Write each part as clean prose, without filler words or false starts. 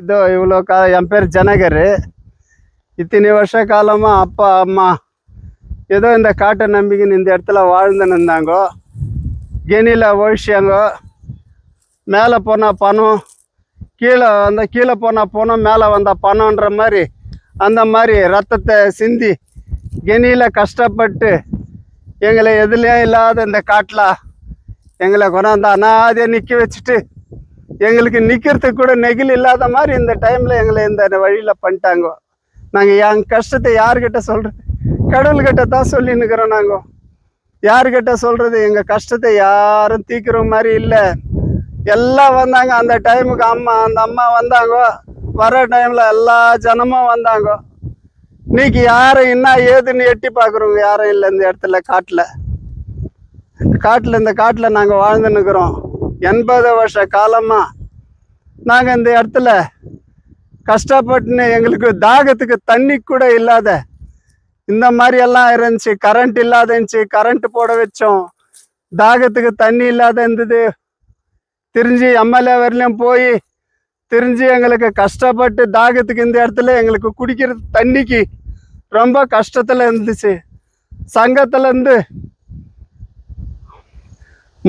ಇದು ಇವಳು என் பேர் ஜனகர். இத்தனை வருஷ காலமாக அப்பா அம்மா ஏதோ இந்த காட்டை நம்பிக்கின்னு இந்த இடத்துல வாழ்ந்துன்னு இருந்தாங்கோ. கெனியில் ஒழிச்சாங்க. மேலே போனால் பணம், கீழே போனால் பணம், மேலே வந்தால் பணம்ன்ற மாதிரி அந்த மாதிரி ரத்தத்தை சிந்தி கெனியில் கஷ்டப்பட்டு எங்களை எதுலேயும் இல்லாத இந்த காட்டில் எங்களை கொண்டாந்து அனாதையை நிற்க வச்சுட்டு எங்களுக்கு நிற்கிறதுக்கு கூட நெகில் இல்லாத மாதிரி இந்த டைமில் எங்களை இந்த வழியில் பண்ணிட்டாங்க. நாங்கள் என் கஷ்டத்தை யார்கிட்ட சொல்கிறது? கடவுள்கிட்ட தான் சொல்லின்னுக்கிறோம். நாங்கள் யார்கிட்ட சொல்கிறது? எங்கள் கஷ்டத்தை யாரும் தீக்கிற மாதிரி இல்லை. எல்லாம் வந்தாங்க அந்த டைமுக்கு. அந்த அம்மா வந்தாங்க. வர டைமில் எல்லா ஜனமும் வந்தாங்க. இன்னைக்கு யாரும் என்ன ஏதுன்னு எட்டி பார்க்குறோங்க யாரும் இல்லை இந்த இடத்துல. இந்த காட்டில் நாங்கள் வாழ்ந்துன்னுக்கிறோம். 80 வருஷ காலமாக நாங்கள் இந்த இடத்துல கஷ்டப்பட்டுன்னு எங்களுக்கு தாகத்துக்கு தண்ணி கூட இல்லாத இந்த மாதிரி எல்லாம் இருந்துச்சு. கரண்ட் இல்லாத இருந்துச்சு. கரண்ட் போட வச்சோம். தாகத்துக்கு தண்ணி இல்லாத இருந்தது. திரிஞ்சு எம்எல்ஏ வரலையும் போய் திரிஞ்சு எங்களுக்கு கஷ்டப்பட்டு தாகத்துக்கு இந்த இடத்துல எங்களுக்கு குடிக்கிறது தண்ணிக்கு ரொம்ப கஷ்டத்தில் இருந்துச்சு. சங்கத்துலேருந்து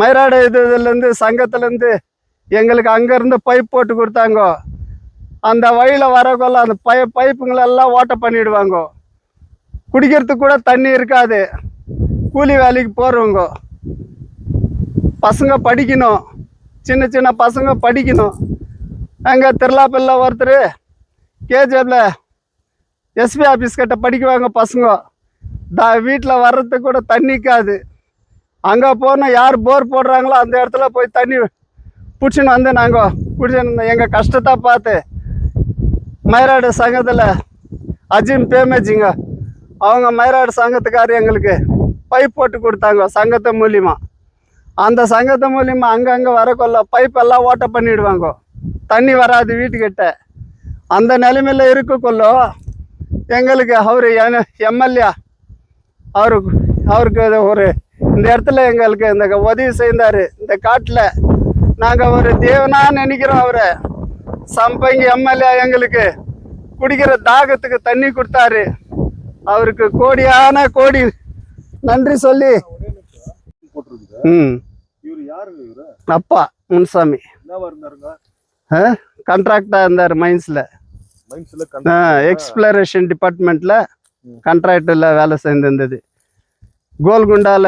மயிராடு இதுலேருந்து சங்கத்துலேருந்து எங்களுக்கு அங்கேருந்து பைப் போட்டு கொடுத்தாங்க. அந்த வழியில் வரக்குள்ள அந்த பைப்புங்களெல்லாம் ஓட்ட பண்ணிவிடுவாங்க. குடிக்கிறதுக்கு கூட தண்ணி இருக்காது. கூலி வேலைக்கு போகிறவங்க பசங்க படிக்கணும். சின்ன பசங்க படிக்கணும். அங்கே திருலாப்பில்ல ஒருத்தர் கேஜிஎஃப்ல எஸ்பி ஆஃபீஸ் கிட்ட படிக்குவாங்க பசங்க. வீட்டில் வர்றதுக்கு கூட தண்ணிக்காது. அங்கே போனால் யார் போர் போடுறாங்களோ அந்த இடத்துல போய் தண்ணி பிடிச்சின்னு வந்து நாங்கள் பிடிச்சின்னு எங்கள் கஷ்டத்தை பார்த்து மயிராடு சங்கத்தில் அஜிம் பேமேஜிங்க அவங்க மயிராடு சங்கத்துக்காரர் எங்களுக்கு பைப் போட்டு கொடுத்தாங்க சங்கத்து மூலிமா. அந்த சங்கத்து மூலிமா அங்கங்கே வரக்கொள்ள பைப்பெல்லாம் ஓட்ட பண்ணிவிடுவாங்க. தண்ணி வராது வீட்டுக்கிட்ட. அந்த நிலைமையில் இருக்கக்குள்ள எங்களுக்கு அவர் எம்எல்ஏ அவருக்கு ஒரு இந்த இடத்துல எங்களுக்கு இந்த உதவி செய்தார். இந்த காட்டில் நாங்கள் ஒரு தேவனாக நினைக்கிறோம். அவரை சம்பங்கி எம்எல்ஏ எங்களுக்கு குடிக்கிற தாகத்துக்கு தண்ணி கொடுத்தாரு. அவருக்கு கோடியான கோடி நன்றி சொல்லி. அப்பா முன்சாமி கான்ட்ராக்டா இருந்தார் மைன்ஸ்ல. எக்ஸ்ப்ளரேஷன் டிபார்ட்மெண்ட்ல கான்ட்ராக்டர்ல வேலை செஞ்சிருந்தது. கோல்குண்டால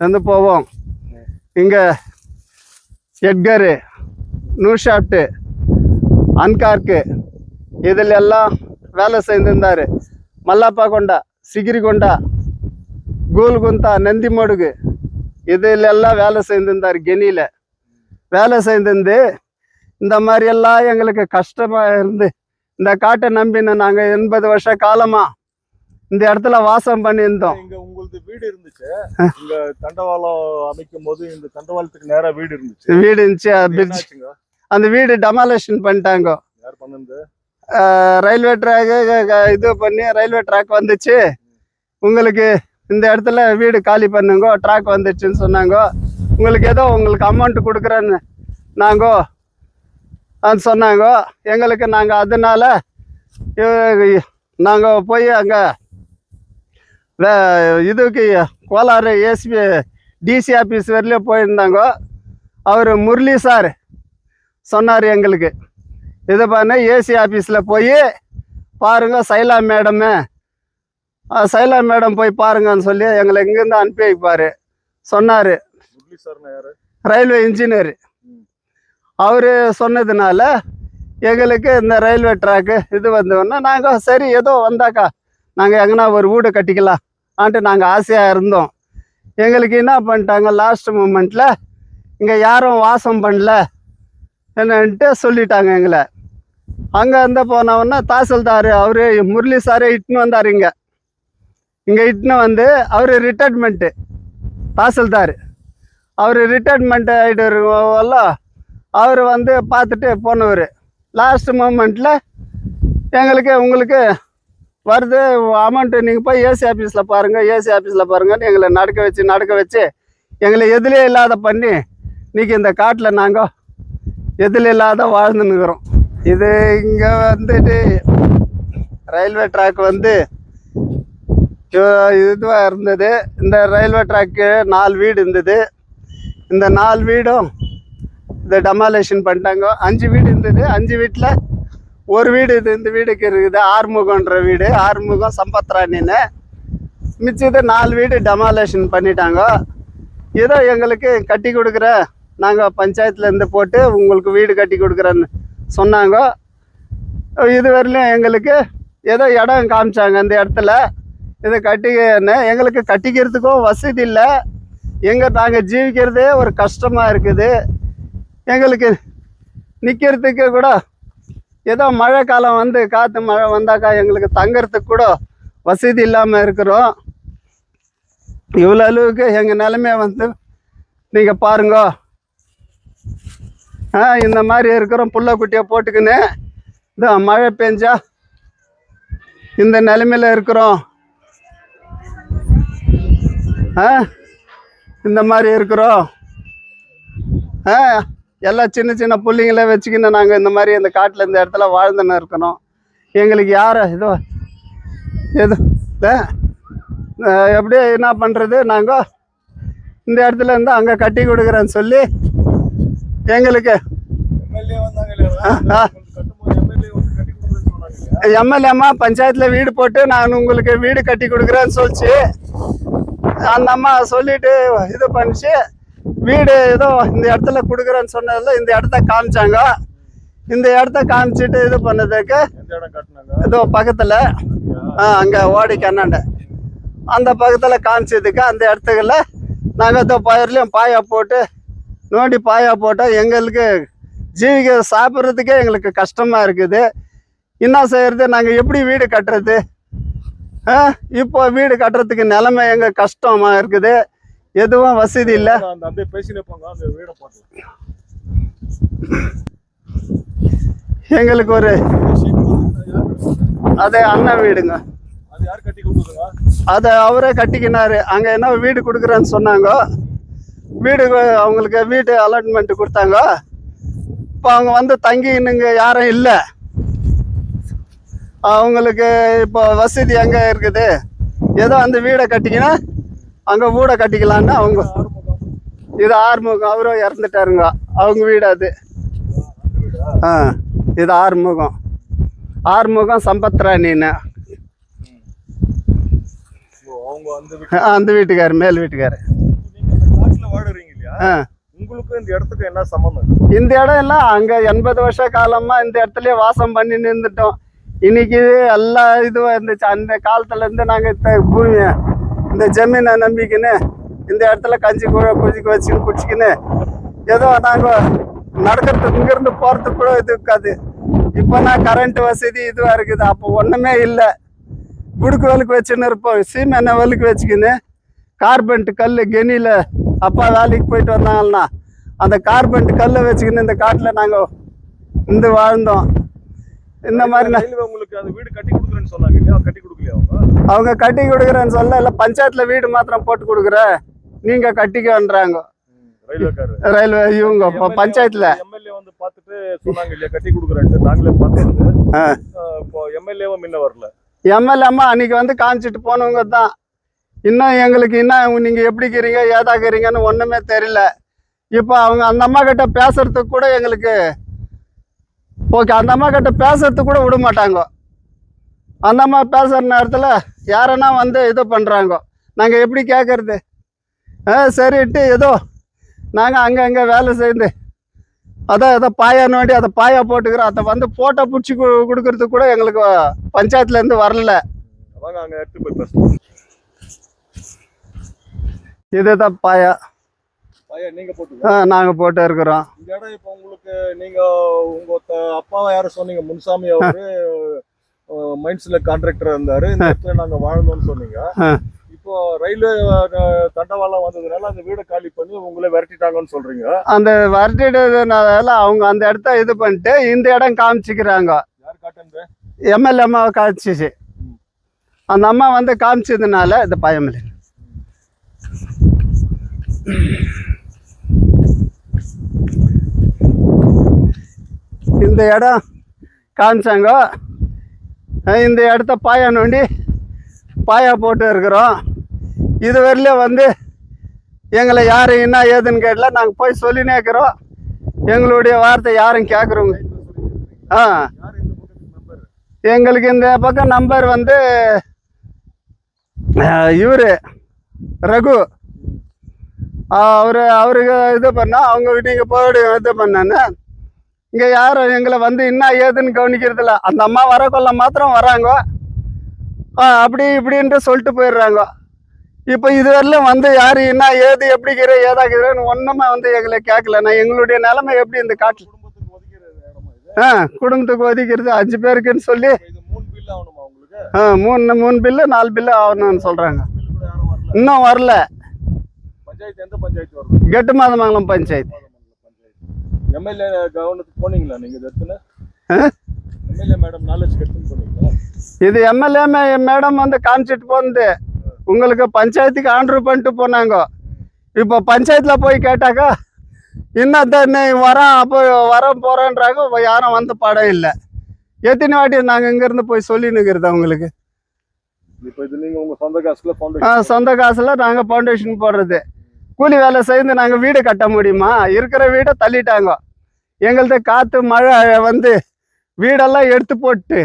வந்து போவோம். இங்க எட்கரு, நூஷாட்டு, அன்கார்க்கு இதில் எல்லாம் வேலை செஞ்சிருந்தாரு. மல்லாப்பா கொண்டா, சிகிரி கொண்டா, கோல்குந்தா, நந்திமடுகு இதில் எல்லாம் வேலை செஞ்சிருந்தார். கெனியில வேலை செஞ்சிருந்து இந்த மாதிரி எல்லாம் எங்களுக்கு கஷ்டமா இருந்து இந்த காட்டை நம்பின நாங்கள் 80 வருஷ காலமா இந்த இடத்துல வாசம் பண்ணியிருந்தோம். இங்க உங்களுக்கு வீடு இருந்துச்சு. இங்க தண்டவாளம் அமைக்கும் போது இந்த தண்டவாளத்துக்கு நேரா வீடு இருந்துச்சு. அந்த வீடு டெமாலிஷன் பண்ணிட்டாங்க. யார் பண்ணது? ரயில்வே ட்ராக் இது பண்ணி ரயில்வே ட்ராக் வந்துச்சு. உங்களுக்கு இந்த இடத்துல வீடு காலி பண்ணுங்க, ட்ராக் வந்துச்சுன்னு சொன்னாங்க. உங்களுக்கு ஏதோ உங்களுக்கு அமௌண்ட் கொடுக்குறேன்னு சொன்னாங்க எங்களுக்கு. நாங்கள் அதனால நாங்கள் போய் அங்கே இதுக்கு கோலாறு எஸ்பி டிசி ஆஃபீஸ் வரலையும் போயிருந்தாங்க. அவர் முரளி சார் சொன்னார் எங்களுக்கு, இது பண்ண ஏசி ஆஃபீஸில் போய் பாருங்க சைலா மேடம் போய் பாருங்கன்னு சொல்லி எங்களை இங்கேருந்து அனுப்பி வைப்பார் சொன்னார். Railway engineer. அவர் சொன்னதுனால எங்களுக்கு இந்த ரயில்வே ட்ராக்கு இது வந்தோன்னா நாங்கள் சரி ஏதோ வந்தாக்கா நாங்கள் எங்கன்னா ஒரு வீடு கட்டிக்கலாம் ஆன்ட்டு நாங்கள் ஆசையாக இருந்தோம். எங்களுக்கு என்ன பண்ணிட்டாங்க, லாஸ்ட் மூமெண்ட்டில் இங்கே யாரும் வாசம் பண்ணல என்னன்ட்டு சொல்லிட்டாங்க எங்களை. அங்கே இருந்து போனவொன்னா தாசில்தார் அவர் முரளி சாரே இட்டுன்னு வந்தார். இங்கே இட்டுன்னு வந்து அவர் ரிட்டைர்மெண்ட்டு தாசில்தார். அவர் ரிட்டைர்மெண்ட் ஆகிட்டு அவர் வந்து பார்த்துட்டு போனவர். லாஸ்ட் மூமெண்ட்டில் எங்களுக்கு உங்களுக்கு வருது அமௌண்ட்டு, நீங்கள் போய் ஏசி ஆஃபீஸில் பாருங்கன்னு எங்களை நடக்க வச்சு எங்களை எதுலேயே இல்லாத பண்ணி இன்றைக்கி இந்த காட்டில் நாங்கள் எதில் இல்லாத வாழ்ந்துன்னுக்கிறோம். இது இங்கே வந்துட்டு ரயில்வே ட்ராக் வந்து இதுவாக இருந்தது. இந்த ரயில்வே ட்ராக்கு 4 வீடு இருந்தது. இந்த 4 வீடும் இந்த டெமாலேஷன் பண்ணிட்டாங்க. 5 வீடு இருந்தது. 5 வீட்டில் ஒரு வீடு இந்த வீடுக்கு இருக்குது, ஆறுமுகன்ற வீடு, ஆறுமுகம் சம்பத்ராணின்னு. மிச்சது 4 வீடு டெமாலேஷன் பண்ணிட்டாங்க. ஏதோ எங்களுக்கு கட்டி கொடுக்குற, நாங்கள் பஞ்சாயத்துலேருந்து போட்டு உங்களுக்கு வீடு கட்டி கொடுக்குறேன்னு சொன்னாங்க. இது வரலையும் எங்களுக்கு ஏதோ இடம் காமிச்சாங்க. அந்த இடத்துல இதை கட்டிக்கன்னு எங்களுக்கு கட்டிக்கிறதுக்கும் வசதி இல்லை. நாங்கள் ஜீவிக்கிறதே ஒரு கஷ்டமாக இருக்குது. எங்களுக்கு நிற்கிறதுக்கு கூட ஏதோ மழை காலம் வந்து காற்று மழை வந்தாக்கா எங்களுக்கு தங்கிறதுக்கு கூட வசதி இல்லாமல் இருக்கிறோம். இவ்வளோ அளவுக்கு எங்கள் நிலைமையை வந்து நீங்கள் பாருங்க. இந்த மாதிரி இருக்கிறோம். புள்ள குட்டியை போட்டுக்கின்னு இந்த மழை பெஞ்சா இந்த நிலைமையில் இருக்கிறோம். இந்த மாதிரி இருக்கிறோம். எல்லாம் சின்ன சின்ன பிள்ளைங்கள வச்சுக்கின்னு நாங்கள் இந்த மாதிரி இந்த காட்டில் இந்த இடத்துல வாழ்ந்துன்னு இருக்கணும். எங்களுக்கு யார் ஏதோ எப்படியே என்ன பண்ணுறது, நாங்கள் இந்த இடத்துல இருந்து அங்கே கட்டி கொடுக்குறேன்னு சொல்லி எங்களுக்கு எம்எல்ஏம்மா பஞ்சாயத்தில் வீடு போட்டு நான் உங்களுக்கு வீடு கட்டி கொடுக்குறேன்னு சொல்லிச்சு. அந்த அம்மா சொல்லிட்டு இது பண்ணிச்சு. வீடு ஏதோ இந்த இடத்துல கொடுக்குறேன்னு சொன்னதில் இந்த இடத்த காமிச்சாங்க. இந்த இடத்த காமிச்சிட்டு இது பண்ணதுக்கு ஏதோ பக்கத்தில் அங்கே ஓடி கண்ணாண்ட அந்த பக்கத்தில் காமிச்சதுக்கு அந்த இடத்துக்குள்ள நாங்கள் ஏதோ பயிர்லையும் பாயா போட்டு நோண்டி பாயா போட்டால் எங்களுக்கு ஜீவிக்க சாப்பிட்றதுக்கே எங்களுக்கு கஷ்டமாக இருக்குது. என்ன செய்யறது, நாங்கள் எப்படி வீடு கட்டுறது? இப்போ வீடு கட்டுறதுக்கு நிலைமை எங்கள் கஷ்டமாக இருக்குது. எதுவும் வசதி இல்லை. எங்களுக்கு ஒரு அது அண்ணன் வீடுங்க. அதை அவரே கட்டிக்கினாரு. அங்கே என்ன வீடு கொடுக்குறேன்னு சொன்னாங்க. வீடு அவங்களுக்கு வீடு அலாட்மெண்ட் கொடுத்தாங்க. இப்போ அவங்க வந்து தங்கினுங்க யாரும் இல்லை. அவங்களுக்கு இப்போ வசதி எங்கே இருக்குது, ஏதோ அந்த வீடை கட்டிக்கினா அங்கே வீடை கட்டிக்கலான்னு அவங்க இது ஆறுமுகம் அவரும் இறந்துட்டாருங்க. அவங்க வீடு அது. இது ஆறுமுகம் சம்பத்ராணின்னு அந்த வீட்டுக்காரு, மேல் வீட்டுக்காரு. உங்களுக்கு இந்த இடத்துக்கு என்ன சம்பந்தம்? இந்த இடம் எல்லாம் அங்க 80 வருஷ காலமா இந்த இடத்துலயே வாசம் பண்ணி நின்றுட்டோம். இன்னைக்கு எல்லாம் இதுவா இருந்துச்சு. அந்த காலத்துல இருந்து நாங்க பூமியை இந்த ஜமீனை நம்பிக்கின்னு இந்த இடத்துல கஞ்சி குடிக்க வச்சு குடிச்சிக்கின்னு ஏதோ நாங்க நடக்கிறதுக்கு இங்கிருந்து போறதுக்கு கூட இது இருக்காது. இப்போனா கரண்ட் வசதி இதுவா இருக்குது. அப்போ ஒண்ணுமே இல்லை. குடுக்கு வலுக்கு வச்சுன்னு இருப்போம். சீமெண்ணெய் வலுக்கு வச்சுக்கின்னு கார்பெண்ட் கல் கெனியில் அப்பா வேலைக்கு போயிட்டு வந்தாங்கன்னா அந்த கார்பெண்ட் கல்லை வச்சுக்கின்னு இந்த காட்டில் நாங்கள் இந்த வாழ்ந்தோம். இந்த மாதிரி உங்களுக்கு அந்த வீடு கட்டி கொடுக்குறேன்னு சொன்னாங்க இல்லையா? கட்டி கொடுக்கலையா அவங்க? கட்டி கொடுக்குறேன்னு சொல்ல இல்லை, பஞ்சாயத்தில் வீடு மாத்திரம் போட்டு கொடுக்குற, நீங்கள் கட்டிக்கன்றாங்க ரயில்வே இவங்க பஞ்சாயத்தில். எம்எல்ஏ வந்து பார்த்துட்டு சொன்னாங்க இல்லையா கட்டி கொடுக்குறேன்ட்டு. நாங்களே பார்த்தோம். இப்போ எம்எல்ஏவும் முன்ன வரல. எம்எல்ஏ அம்மா அன்னைக்கு வந்து காமிச்சிட்டு போனவங்க தான். இன்னும் எங்களுக்கு இன்னும் நீங்கள் எப்படி இருக்கிறீங்க ஏதாக்கிறீங்கன்னு ஒன்றுமே தெரியல. இப்போ அவங்க அந்த அம்மா கிட்ட பேசுறதுக்கு கூட எங்களுக்கு ஓகே, அந்த அம்மா கிட்ட பேசுறதுக்கு கூட விட மாட்டாங்க. அந்த அம்மா பேசுகிற நேரத்தில் யாரன்னா வந்து இது பண்ணுறாங்க. நாங்கள் எப்படி கேட்கறது? சரின்ட்டு ஏதோ நாங்கள் அங்கே வேலை செய்து ஏதோ பாயா நோண்டி அதை பாயா போட்டுக்கிறோம். அதை வந்து போட்டோ பிடிச்சி கொடுக்கறதுக்கு கூட எங்களுக்கு பஞ்சாயத்துலேருந்து வரல. இதுதான் பாயா நாங்கள் போட்டு இருக்கிறோம். இந்த இடம் இப்போ உங்களுக்கு நீங்கள் உங்கள் அப்பாவை யாரும் சொன்னீங்க, முன்சாமி அவரு மைன்ஸ்ல கான்ட்ராக்டர் இருந்தாரு. இந்த இடத்துல நாங்கள் வாழ்ந்தோம்னு சொன்னீங்க. இப்போ ரயில்வே தண்டவாளம் வந்ததுனால அந்த வீடை காலி பண்ணி உங்களை விரட்டிட்டாங்கன்னு சொல்றீங்க. அந்த விரட்டிட்டதுனால அவங்க அந்த இடத்த இது பண்ணிட்டு இந்த இடம் காமிச்சிக்கிறாங்க. யார் காட்டுங்க? எம்எல்ஏ அம்மாவை காமிச்சிச்சு. அந்த அம்மா வந்து காமிச்சதுனால இந்த பயம் இல்லை. இந்த இடம் காமிச்சாங்க. இந்த இடத்த பாயா நோண்டி பாயா போட்டு இருக்கிறோம். இது வரலையும் வந்து எங்களை யாரும் என்ன ஏதுன்னு கேட்டல, நாங்கள் போய் சொல்லினே இருக்கிறோம். எங்களுடைய வார்த்தை யாரும் கேட்குறோங்க. யார் இந்த பக்கத்துக்கு மெம்பர்? எங்களுக்கு இந்த பக்கம் நம்பர் வந்து இவர் ரகு, அவருக்கு இது பண்ணா, அவங்க நீங்கள் போய் இது பண்ணான்னு இங்கே யாரும் எங்களை வந்து என்ன ஏதுன்னு கவனிக்கிறதில்ல. அந்த அம்மா வரக்குள்ள மாத்திரம் வராங்க, அப்படி இப்படின்ட்டு சொல்லிட்டு போயிடுறாங்க. இப்போ இது வரலும் வந்து யார் என்ன ஏது எப்படிக்கிற ஏதாக்குறேன்னு ஒன்றுமே வந்து எங்களை கேட்கல. நான் எங்களுடைய நிலைமை எப்படி இந்த காட்டில் குடும்பத்துக்கு ஒதுக்கிற இடமா இது? குடும்பத்துக்கு ஒதுக்கிறது 5 பேருக்குன்னு சொல்லி இது 3 பில் ஆகணுமா உங்களுக்கு? 3 பில்லு 4 பில்லு ஆகணும்னு சொல்கிறாங்க. பில் கூட யாரும் வரல. இன்னும் வரல. பஞ்சாயத்து எந்த பஞ்சாயத்து வருது? கெட்டு மாதமங்கலம் பஞ்சாயத்து. எம்எல்ஏ கவர்னத்துக்கு போனீங்களா நீங்க இது எடுத்துன்னு? எம்எல்ஏ மேடம் நாலேஜ் எடுத்துன்னு போனீங்களா? இது எம்எல்ஏ மேடம் வந்து காமிச்சிட்டு போனது உங்களுக்கு பஞ்சாயத்துக்கு ஆர்டர் பண்ணிட்டு போனாங்க. இப்போ பஞ்சாயத்தில் போய் கேட்டாக்கா இன்னும் வரோம் அப்போ போகிறோன்றாங்க. யாரும் வந்து படம் இல்லை. எத்தனை வாட்டி நாங்கள் இங்கேருந்து போய் சொல்லினுக்கிறது அவங்களுக்கு. இப்போ இது நீங்கள் உங்கள் சொந்த காசுல ஃபவுண்டேஷன்? சொந்த காசில் நாங்கள் ஃபவுண்டேஷன் போடுறது. கூலி வேலை செய்து நாங்கள் வீடு கட்ட முடியுமா? இருக்கிற வீடை தள்ளிட்டாங்க. எங்கள்கிட்ட காற்று மழை வந்து வீடெல்லாம் எடுத்து போட்டு,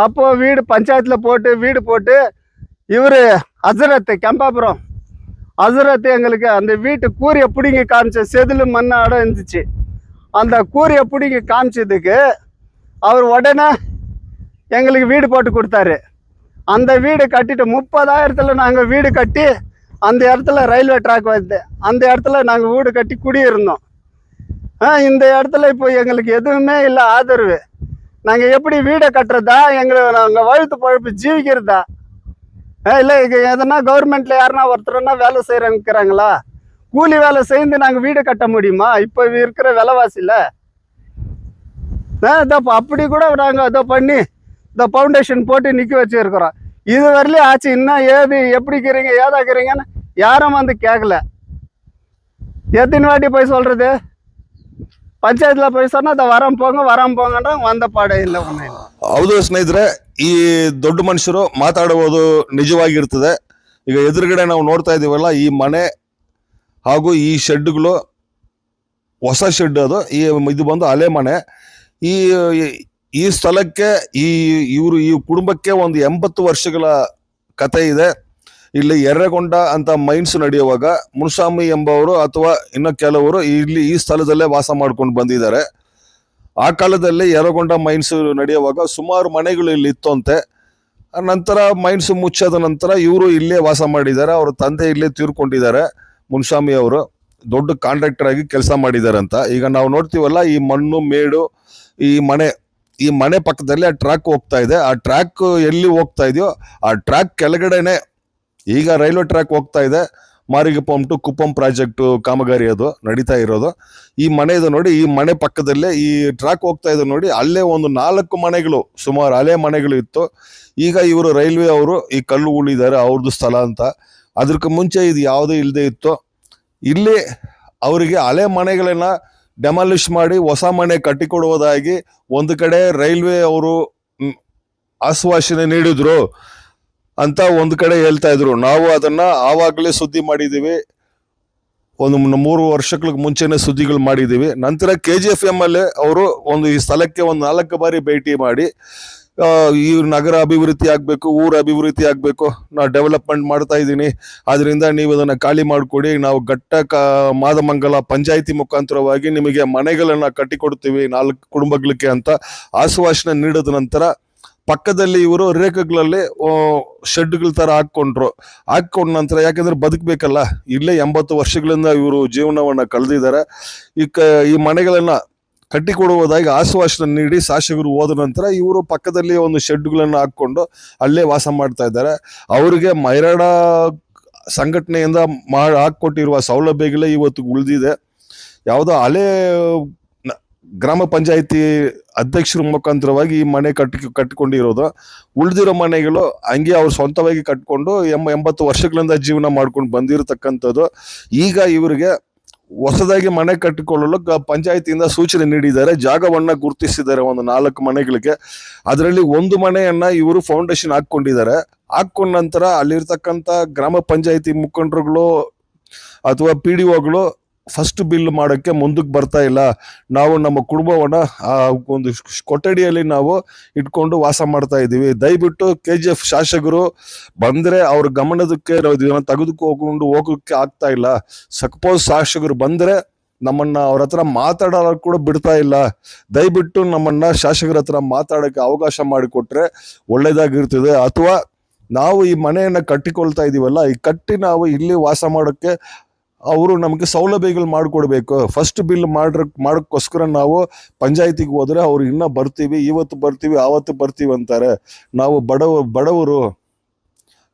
அப்போது வீடு பஞ்சாயத்தில் போட்டு வீடு போட்டு இவர் ஹசரத்து கெம்பாபுரம் ஹசரத்து எங்களுக்கு அந்த வீட்டு கூரையை பிடிங்கி காமிச்ச செதில் மண்ணாட இருந்துச்சு. அந்த கூரையை பிடிங்கி காமிச்சதுக்கு அவர் உடனே எங்களுக்கு வீடு போட்டு கொடுத்தாரு. அந்த வீடு கட்டிட்டு 30,000 நாங்கள் வீடு கட்டி அந்த இடத்துல ரயில்வே ட்ராக் வந்து அந்த இடத்துல நாங்கள் வீடு கட்டி குடியிருந்தோம். இந்த இடத்துல இப்போ எங்களுக்கு எதுவுமே இல்லை ஆதரவு. நாங்கள் எப்படி வீடை கட்டுறதா, நாங்கள் வழுத்து பழப்பு ஜீவிக்கிறதா? இல்லை எதனா கவர்மெண்ட்டில் யாருன்னா ஒருத்தருன்னா வேலை செய்கிறாங்கிறாங்களா? கூலி வேலை செய்து நாங்கள் வீடு கட்ட முடியுமா இப்போ இருக்கிற விலைவாசியில்? இதோ அப்படி கூட நாங்கள் இதோ பண்ணி இந்த ஃபவுண்டேஷன் போட்டு நிற்க வச்சுருக்கிறோம். இது வரலையும் ஆச்சு. இன்னும் ஏது எப்படிக்கிறீங்க ஏதாக்குறீங்கன்னு யாரும் வந்து கேட்கல. எத்தனை வாட்டி போய் சொல்கிறது? ಪಂಚಾಯತ್ போய் சொன்னா ಅದ ವರಂ ಪೋಂಗ ಒಂದ ಪಾಡ ಇಲ್ಲ. ಹೌದು ಸ್ನೇಹಿತರೆ, ಈ ದೊಡ್ಡ ಮನುಷ್ಯರು ಮಾತಾಡುವುದು ನಿಜವಾಗಿರ್ತದೆ. ಈಗ ಎದುರುಗಡೆ ನಾವು ನೋಡ್ತಾ ಇದೀವಲ್ಲ, ಈ ಮನೆ ಹಾಗೂ ಈ ಶೆಡ್ಗಳು ಹೊಸ ಶೆಡ್. ಅದು ಇದು ಬಂದು ಹಳೆ ಮನೆ. ಈ ಸ್ಥಳಕ್ಕೆ ಈ ಕುಟುಂಬಕ್ಕೆ ಒಂದು 80 ವರ್ಷಗಳ ಕತೆ ಇದೆ. ಇಲ್ಲಿ ಎರ್ರಗೊಂಡ ಅಂತ ಮೈನ್ಸ್ ನಡೆಯುವಾಗ ಮುನ್ಸ್ವಾಮಿ ಎಂಬವರು ಅಥವಾ ಇನ್ನು ಕೆಲವರು ಈ ಸ್ಥಳದಲ್ಲೇ ವಾಸ ಮಾಡ್ಕೊಂಡು ಬಂದಿದ್ದಾರೆ. ಆ ಕಾಲದಲ್ಲಿ ಎರ್ರಗೊಂಡ ಮೈನ್ಸ್ ನಡೆಯುವಾಗ ಸುಮಾರು ಮನೆಗಳು ಇಲ್ಲಿ ಇತ್ತಂತೆ. ನಂತರ ಮೈನ್ಸ್ ಮುಚ್ಚಾದ ನಂತರ ಇವರು ಇಲ್ಲೇ ವಾಸ ಮಾಡಿದ್ದಾರೆ. ಅವರ ತಂದೆ ಇಲ್ಲೇ ತೀರ್ಕೊಂಡಿದ್ದಾರೆ. ಮುನ್ಸ್ವಾಮಿ ಅವರು ದೊಡ್ಡ ಕಾಂಟ್ರಾಕ್ಟರ್ ಆಗಿ ಕೆಲಸ ಮಾಡಿದ್ದಾರೆ ಅಂತ. ಈಗ ನಾವು ನೋಡ್ತೀವಲ್ಲ, ಈ ಮಣ್ಣು ಮೇಡು, ಈ ಮನೆ ಪಕ್ಕದಲ್ಲಿ ಆ ಟ್ರ್ಯಾಕ್ ಹೋಗ್ತಾ ಇದೆ. ಆ ಟ್ರ್ಯಾಕ್ ಎಲ್ಲಿ ಹೋಗ್ತಾ ಇದೆಯೋ ಆ ಟ್ರ್ಯಾಕ್ ಕೆಳಗಡೆನೆ ಈಗ ರೈಲ್ವೆ ಟ್ರ್ಯಾಕ್ ಹೋಗ್ತಾ ಇದೆ. ಮಾರಿಗುಪ್ಪಂ ಟು ಕುಪ್ಪಂ ಪ್ರಾಜೆಕ್ಟ್ ಕಾಮಗಾರಿ ಅದು ನಡೀತಾ ಇರೋದು. ಈ ಮನೆ ಇದೆ ನೋಡಿ, ಈ ಮನೆ ಪಕ್ಕದಲ್ಲೇ ಈ ಟ್ರ್ಯಾಕ್ ಹೋಗ್ತಾ ಇದೆ ನೋಡಿ. ಅಲ್ಲೇ ಒಂದು 4 ಮನೆಗಳು, ಸುಮಾರು ಹಳೆ ಮನೆಗಳು ಇತ್ತು. ಈಗ ಇವರು ರೈಲ್ವೆ ಅವರು ಈ ಕಲ್ಲು ಉಳಿದ್ದಾರೆ, ಅವ್ರದ್ದು ಸ್ಥಳ ಅಂತ. ಅದಕ್ಕೆ ಮುಂಚೆ ಇದು ಯಾವುದೇ ಇಲ್ಲದೆ ಇತ್ತು. ಇಲ್ಲಿ ಅವರಿಗೆ ಹಳೆ ಮನೆಗಳನ್ನ ಡೆಮಾಲಿಷ್ ಮಾಡಿ ಹೊಸ ಮನೆ ಕಟ್ಟಿಕೊಡುವುದಾಗಿ ಒಂದು ಕಡೆ ರೈಲ್ವೆ ಅವರು ಆಶ್ವಾಸನೆ ನೀಡಿದ್ರು ಅಂತ ಒಂದು ಕಡೆ ಹೇಳ್ತಾ ಇದ್ರು. ನಾವು ಅದನ್ನ ಆವಾಗಲೇ ಸುದ್ದಿ ಮಾಡಿದ್ದೀವಿ. ಒಂದು 3 ವರ್ಷಗಳ ಮುಂಚೆನೆ ಸುದ್ದಿಗಳು ಮಾಡಿದ್ದೀವಿ. ನಂತರ KGFMLA ಅವರು ಈ ಸ್ಥಳಕ್ಕೆ 4 ಬಾರಿ ಭೇಟಿ ಮಾಡಿ, ಈ ನಗರ ಅಭಿವೃದ್ಧಿ ಆಗ್ಬೇಕು, ಊರ ಅಭಿವೃದ್ಧಿ ಆಗ್ಬೇಕು, ನಾ ಡೆವಲಪ್ಮೆಂಟ್ ಮಾಡ್ತಾ ಇದ್ದೀನಿ, ಆದ್ರಿಂದ ನೀವು ಅದನ್ನ ಖಾಲಿ ಮಾಡಿಕೊಡಿ, ನಾವು ಮಾದಮಂಗಲ ಪಂಚಾಯಿತಿ ಮುಖಾಂತರವಾಗಿ ನಿಮಗೆ ಮನೆಗಳನ್ನ ಕಟ್ಟಿಕೊಡ್ತೀವಿ 4 ಕುಟುಂಬಗಳಿಗೆ ಅಂತ ಆಶ್ವಾಸನೆ ನೀಡಿದ ನಂತರ ಪಕ್ಕದಲ್ಲಿ ಇವರು ರೇಖೆಗಳಲ್ಲಿ ಶೆಡ್ಗಳ ತರ ಹಾಕೊಂಡ ನಂತರ, ಯಾಕಂದ್ರೆ ಬದುಕಬೇಕಲ್ಲ, ಇಲ್ಲೇ 80 ವರ್ಷಗಳಿಂದ ಇವರು ಜೀವನವನ್ನ ಕಳೆದಿದ್ದಾರೆ. ಈ ಮನೆಗಳನ್ನ ಕಟ್ಟಿಕೊಡುವುದಾಗಿ ಆಶ್ವಾಸನೆ ನೀಡಿ ಶಾಸಕರು ಹೋದ ನಂತರ ಇವರು ಪಕ್ಕದಲ್ಲಿ ಒಂದು ಶೆಡ್ಗಳನ್ನ ಹಾಕೊಂಡು ಅಲ್ಲೇ ವಾಸ ಮಾಡ್ತಾ ಇದ್ದಾರೆ. ಅವರಿಗೆ ಮೈರಾಡ ಸಂಘಟನೆಯಿಂದ ಹಾಕೊಟ್ಟಿರುವ ಸೌಲಭ್ಯಗಳೇ ಇವತ್ತು ಉಳಿದಿದೆ. ಯಾವುದೋ ಹಳೆ ಗ್ರಾಮ ಪಂಚಾಯಿತಿ ಅಧ್ಯಕ್ಷರ ಮುಖಾಂತರವಾಗಿ ಈ ಮನೆ ಕಟ್ಟಿಕೊಂಡಿರೋದು. ಉಳಿದಿರೋ ಮನೆಗಳು ಹಂಗೆ ಅವ್ರು ಸ್ವಂತವಾಗಿ ಕಟ್ಕೊಂಡು 80 ವರ್ಷಗಳಿಂದ ಜೀವನ ಮಾಡ್ಕೊಂಡು ಬಂದಿರತಕ್ಕಂಥದ್ದು. ಈಗ ಇವರಿಗೆ ಹೊಸದಾಗಿ ಮನೆ ಕಟ್ಟಿಕೊಳ್ಳಲು ಪಂಚಾಯತಿಯಿಂದ ಸೂಚನೆ ನೀಡಿದ್ದಾರೆ. ಜಾಗವನ್ನ ಗುರುತಿಸಿದ್ದಾರೆ ಒಂದು 4 ಮನೆಗಳಿಗೆ. ಅದರಲ್ಲಿ ಒಂದು ಮನೆಯನ್ನ ಇವರು ಫೌಂಡೇಶನ್ ಹಾಕೊಂಡಿದ್ದಾರೆ. ಹಾಕೊಂಡ ನಂತರ ಅಲ್ಲಿರ್ತಕ್ಕಂಥ ಗ್ರಾಮ ಪಂಚಾಯತಿ ಮುಖಂಡರುಗಳು ಅಥವಾ PDOಗಳು ಫಸ್ಟ್ ಬಿಲ್ ಮಾಡೋಕ್ಕೆ ಮುಂದಕ್ಕೆ ಬರ್ತಾ ಇಲ್ಲ. ನಾವು ನಮ್ಮ ಕುಟುಂಬವನ್ನ ಆ ಒಂದು ಕೊಠಡಿಯಲ್ಲಿ ನಾವು ಇಟ್ಕೊಂಡು ವಾಸ ಮಾಡ್ತಾ ಇದ್ದೀವಿ. ದಯವಿಟ್ಟು KGF ಶಾಸಕರು ಬಂದ್ರೆ ಅವ್ರ ಗಮನದಕ್ಕೆ ನಾವು ತೆಗೆದುಕೊಂಡು ಹೋಗೋಕ್ಕೆ ಆಗ್ತಾ ಇಲ್ಲ. ಸಪೋಸ್ ಶಾಸಕರು ಬಂದ್ರೆ ನಮ್ಮನ್ನ ಅವ್ರ ಹತ್ರ ಮಾತಾಡೋರು ಕೂಡ ಬಿಡ್ತಾ ಇಲ್ಲ. ದಯವಿಟ್ಟು ನಮ್ಮನ್ನ ಶಾಸಕರ ಹತ್ರ ಮಾತಾಡೋಕ್ಕೆ ಅವಕಾಶ ಮಾಡಿಕೊಟ್ರೆ ಒಳ್ಳೇದಾಗಿರ್ತದೆ. ಅಥವಾ ನಾವು ಈ ಮನೆಯನ್ನ ಕಟ್ಟಿಕೊಳ್ತಾ ಇದೀವಲ್ಲ, ಈ ಕಟ್ಟಿ ನಾವು ಇಲ್ಲಿ ವಾಸ ಮಾಡೋಕ್ಕೆ ಅವರು ನಮಗೆ ಸೌಲಭ್ಯಗಳು ಮಾಡಿಕೊಡ್ಬೇಕು. ಫಸ್ಟ್ ಬಿಲ್ ಮಾಡೋಕ್ಕೋಸ್ಕರ ನಾವು ಪಂಚಾಯತಿಗೆ ಹೋದ್ರೆ ಅವ್ರು ಇನ್ನೂ ಬರ್ತೀವಿ, ಇವತ್ತು ಬರ್ತೀವಿ, ಆವತ್ತು ಬರ್ತೀವಿ ಅಂತಾರೆ. ನಾವು ಬಡವರು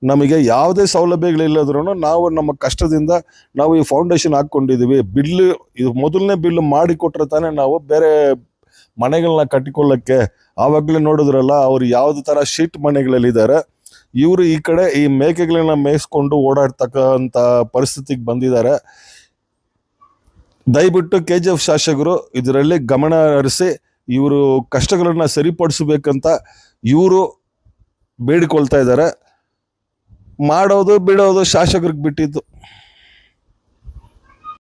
ನಮಗೆ ಯಾವುದೇ ಸೌಲಭ್ಯಗಳಿಲ್ಲದ್ರೂ ನಾವು ನಮ್ಮ ಕಷ್ಟದಿಂದ ನಾವು ಈ ಫೌಂಡೇಶನ್ ಹಾಕ್ಕೊಂಡಿದ್ದೀವಿ. ಇದು ಮೊದಲನೇ ಬಿಲ್ ಮಾಡಿಕೊಟ್ರೆ ತಾನೇ ನಾವು ಬೇರೆ ಮನೆಗಳನ್ನ ಕಟ್ಟಿಕೊಳ್ಳಕ್ಕೆ. ಆವಾಗಲೇ ನೋಡಿದ್ರಲ್ಲ ಅವ್ರು ಯಾವ್ದು ಥರ ಶೀಟ್ ಮನೆಗಳಲ್ಲಿದ್ದಾರೆ. ಇವರು ಈ ಕಡೆ ಈ ಮೇಕೆಗಳನ್ನ ಮೇಯಿಸ್ಕೊಂಡು ಓಡಾಡ್ತಕ್ಕಂಥ ಪರಿಸ್ಥಿತಿಗೆ ಬಂದಿದ್ದಾರೆ. ದಯವಿಟ್ಟು KGF ಶಾಸಕರು ಇದರಲ್ಲಿ ಗಮನ ಹರಿಸಿ ಇವರು ಕಷ್ಟಗಳನ್ನ ಸರಿಪಡಿಸಬೇಕಂತ ಇವರು ಬೇಡಿಕೊಳ್ತಾ ಇದ್ದಾರೆ. ಮಾಡೋದು ಬಿಡೋದು ಶಾಸಕರಿಗೆ ಬಿಟ್ಟಿದ್ದು.